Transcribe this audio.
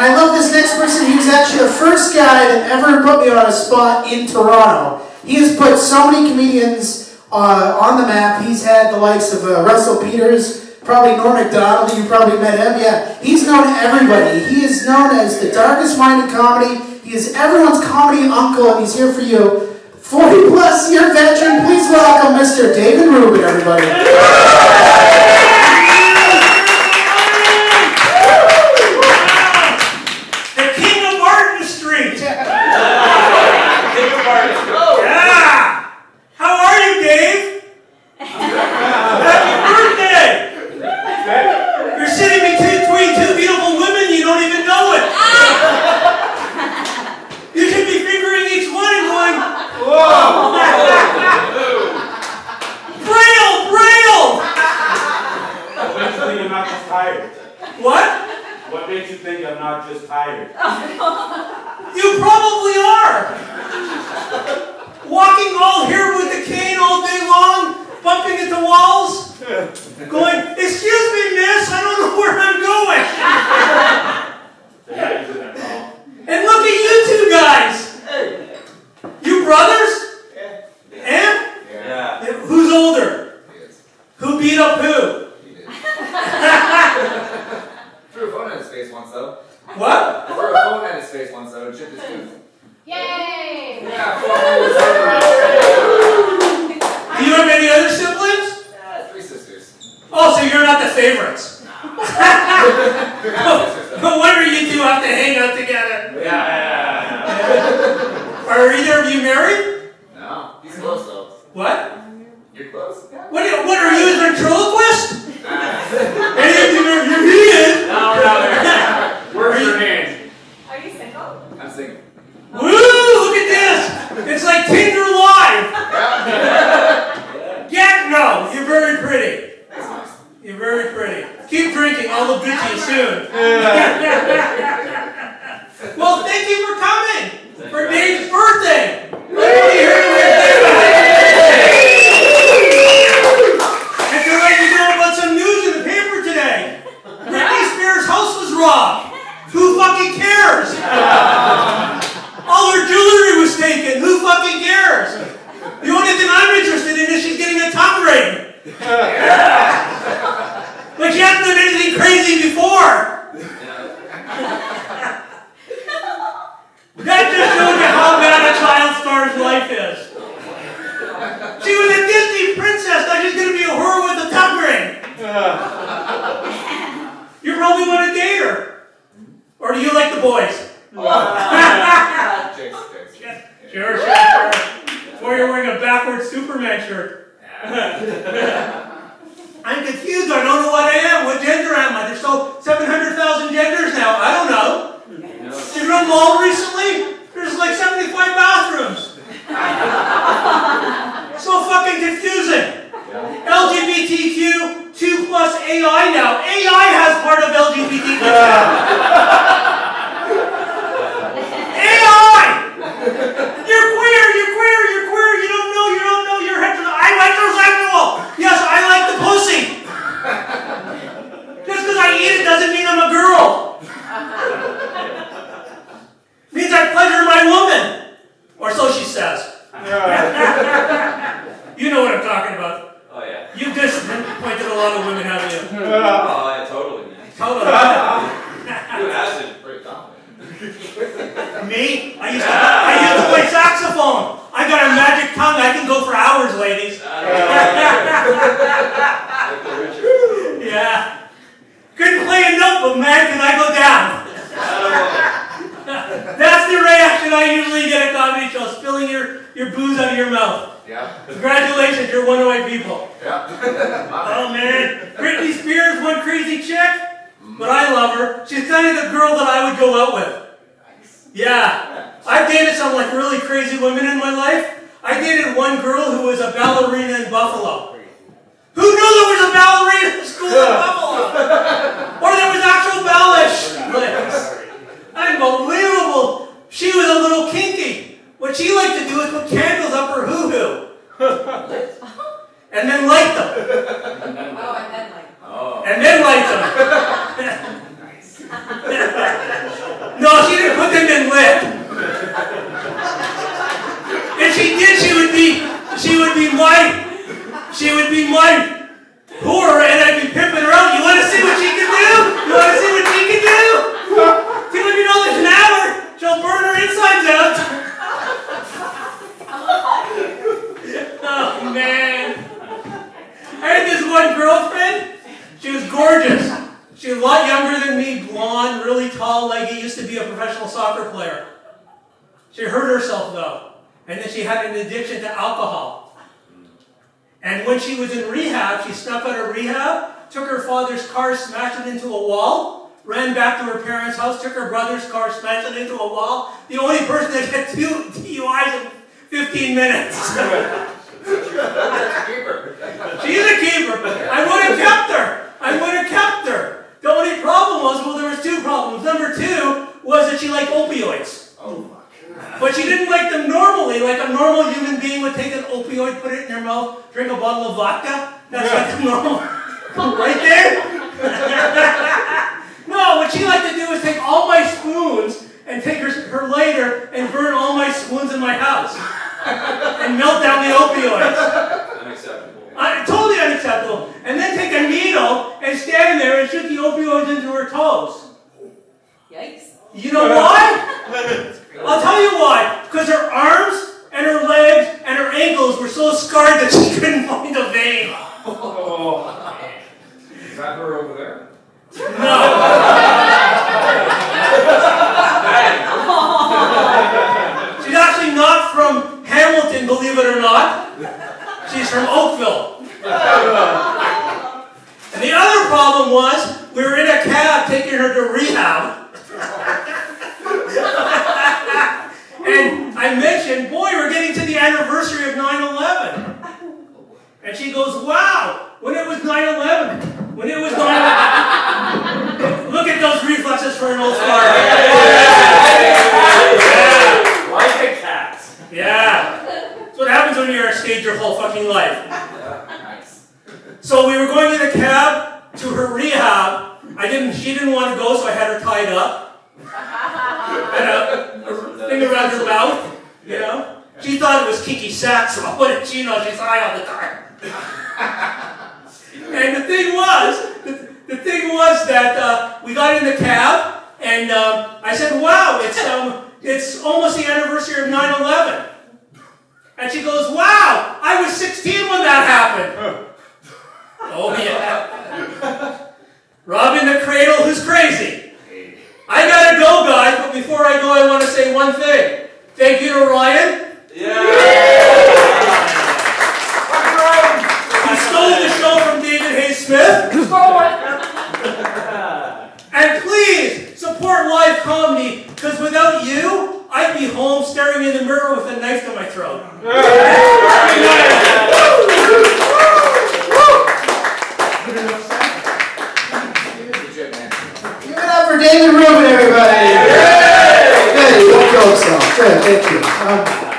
And I love this next person. He was actually the first guy that ever put me on a spot in Toronto. He has put so many comedians on the map. He's had the likes of Russell Peters, probably Norm Macdonald. You probably met him. Yeah, he's known to everybody. He is known as the darkest mind in comedy. He is everyone's comedy uncle, and he's here for you. 40-plus year veteran, please welcome Mr. David Rubin, everybody. The king of Martin Street. King of Martin Street. Yeah. How are you, Dave? Happy birthday. You're sitting between two beautiful women, you don't even know it. You should be fingering each one and going, whoa! Braille! What makes you think I'm not just tired? What? What makes you think I'm not just tired? You probably are! Walking all here with the cane all day long, bumping into walls, going, excuse me, miss, I don't know where I'm going. And look at you two guys! You brothers? Yeah. Yeah. Who's older? Who beat up who? Threw a phone at his face once, though. What? Threw a phone at his face once, though, and chipped his tooth. Yay! Yeah, Do you have any other siblings? 3 sisters. Oh, so you're not the favorites. No wonder you two have to hang out together. Yeah. Are either of you married? No, he's close, though. What? You're close. Yeah. What are you, a ventriloquist? Any of you are heated? No, we're not there. Where's your hand? Are you single? I'm single. Woo! Look at this! It's like Tinder Live! Yeah, no, you're very pretty. That's nice. You're very pretty. Keep drinking, I'll look good to you soon. Well, thank you for coming for Dave's birthday. Everybody hear me? And to let you know about some news in the paper today. Britney Spears' house was robbed. Who fucking cares? All her jewelry was taken. Who fucking cares? The only thing I'm interested in is she's getting a tongue ring. But she hasn't done anything crazy before. That just shows you how bad a child star's life is. She was a Disney princess, now she's going to be a whore with a tongue ring. You probably want to date her. Or do you like the boys? Sure. Or you're wearing a backwards Superman shirt. I'm confused. I don't know what I am. What gender am I? There's so 700,000 genders now. I don't know. You go to the mall recently? There's like 75 bathrooms. So fucking confusing. LGBTQ 2 plus AI now. AI has part of LGBTQ. AI! You're queer. You don't know. You're I'm heterosexual. Yes, I like the pussy. Just because I eat it doesn't mean I'm a girl. Means I pleasure my woman. Or so she says. You know what I'm talking about. Oh, yeah. You've disappointed a lot of women, haven't you? Oh, yeah, totally. Totally. You acid. Pretty confident. Me? I used to play saxophone. I got a magic tongue. I can go for hours, ladies. Yeah. Couldn't play a note, but man, can I go down. That's the reaction I usually get at comedy shows, spilling your booze out of your mouth. Yeah. Congratulations, you're one of my people. Yeah. Oh man, Britney Spears, one crazy chick, but I love her. She's kind of the girl that I would go out with. Yeah. I've dated some like really crazy women in my life. I dated one girl who was a ballerina in Buffalo. Who knew there was a ballerina school in Buffalo? Or there was actual ballet class. Unbelievable. She was a little kinky. What she liked to do is put candles up her hoo-hoo. And then light them. And then light them. And then light them. be my whore and I'd be pimping her out. You want to see what she can do? You want to see what she can do? $200 an hour. She'll burn her insides out. Oh, man. I had this one girlfriend. She was gorgeous. She was a lot younger than me, blonde, really tall, leggy, used to be a professional soccer player. She hurt herself, though. And then she had an addiction to alcohol. And when she was in rehab, she snuck out of rehab, took her father's car, smashed it into a wall, ran back to her parents' house, took her brother's car, smashed it into a wall. The only person that had 2 DUIs in 15 minutes. She's a keeper. I would have kept her. I would have kept her. The only problem was, well, there was 2 problems. Number 2 was that she liked opioids. Oh, But she didn't like them normally, like a normal human being would take an opioid, put it in their mouth, drink a bottle of vodka. That's like a normal, right there. No, what she liked to do is take all my spoons and take her lighter and burn all my spoons in my house and melt down the opioids. unacceptable. Totally unacceptable. And then take a needle and stand there and shoot the opioids into her toes. Yikes. You know why? I'll tell you why. Because her arms and her legs and her ankles were so scarred that she couldn't find a vein. Oh. Is that her over there? No. She's actually not from Hamilton, believe it or not. She's from Oakville. And the other problem was, we were in a cab taking her to rehab. And I mentioned, boy, we're getting to the anniversary of 9/11. And she goes, wow, when it was 9/11. When it was 9/11. Look at those reflexes for an old star. Yeah. Like a cat. Yeah. That's what happens when you're a stage your whole fucking life. Nice. So we were going in a cab to her rehab. She didn't want to go, so I had her tied up. And a thing around her mouth, you know. She thought it was Kiki Sax, so what did she know? She's high all the time. And the thing was that we got in the cab, and I said, wow, it's almost the anniversary of 9/11. And she goes, wow, I was 16 when that happened. Oh, yeah. Robbing the cradle, who's crazy? I gotta go, guys, but before I go, I want to say one thing. Thank you to Ryan. He stole the show from David Hayes Smith. And please, support live comedy, because without you, I'd be home staring in the mirror with a knife to my throat. Give it up for David Rubin, everybody. Good, you don't joke so. Good, thank you.